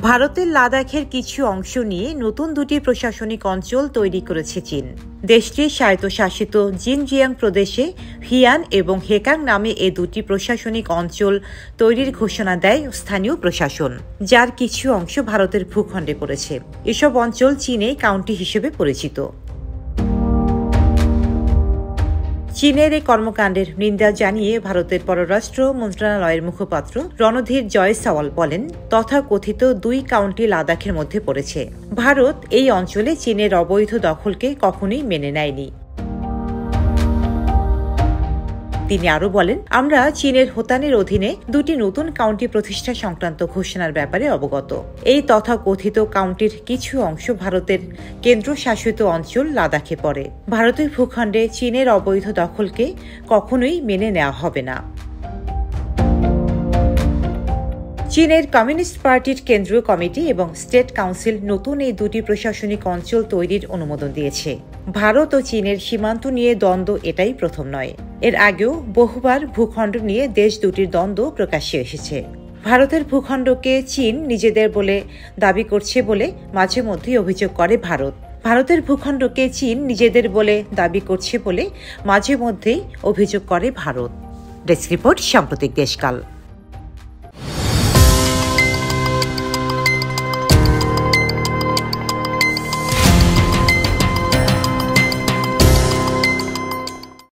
ভারতের লাদাখের কিছু অংশ নিয়ে নতুন দুটি প্রশাসনিক অঞ্চল তৈরি করেছে চীন। দেশটির স্বায়ত্তশাসিত জিনজিয়াং প্রদেশে হিয়ান এবং হেকাং নামে এই দুটি প্রশাসনিক অঞ্চল তৈরির ঘোষণা দেয় স্থানীয় প্রশাসন, যার কিছু অংশ ভারতের ভূখণ্ডে পড়েছে। এসব অঞ্চল চীনে কাউন্টি হিসেবে পরিচিত। চীনের এই কর্মকাণ্ডের নিন্দা জানিয়ে ভারতের পররাষ্ট্র মন্ত্রণালয়ের মুখপাত্র রণধীর জয়সওয়াল বলেন, তথাকথিত 2 কাউন্টি লাদাখের মধ্যে পড়েছে। ভারত এই অঞ্চলে চীনের অবৈধ দখলকে কখনোই মেনে নেয়নি। তিনি আরও বলেন, আমরা চীনের হোতানের অধীনে 2টি নতুন কাউন্টি প্রতিষ্ঠা সংক্রান্ত ঘোষণার ব্যাপারে অবগত। এই তথাকথিত কাউন্টির কিছু অংশ ভারতের কেন্দ্রশাসিত অঞ্চল লাদাখে পড়ে। ভারতের ভূখণ্ডে চীনের অবৈধ দখলকে কখনোই মেনে নেওয়া হবে না। চীনের কমিউনিস্ট পার্টির কেন্দ্রীয় কমিটি এবং স্টেট কাউন্সিল নতুন এই 2টি প্রশাসনিক অঞ্চল তৈরির অনুমোদন দিয়েছে। ভারত ও চীনের সীমান্ত নিয়ে দ্বন্দ্ব এটাই প্রথম নয়। এর আগেও বহুবার ভূখণ্ড নিয়ে দেশ দুটির দ্বন্দ্ব প্রকাশ্যে এসেছে। ভারতের ভূখণ্ডকে চীন নিজেদের বলে দাবি করছে বলে মাঝে মধ্যেই অভিযোগ করে ভারত। ভারতের ভূখণ্ডকে চীন নিজেদের বলে দাবি করছে বলে মাঝে মধ্যেই অভিযোগ করে ভারত। ডেস্ক রিপোর্ট, সাম্প্রতিক দেশকাল।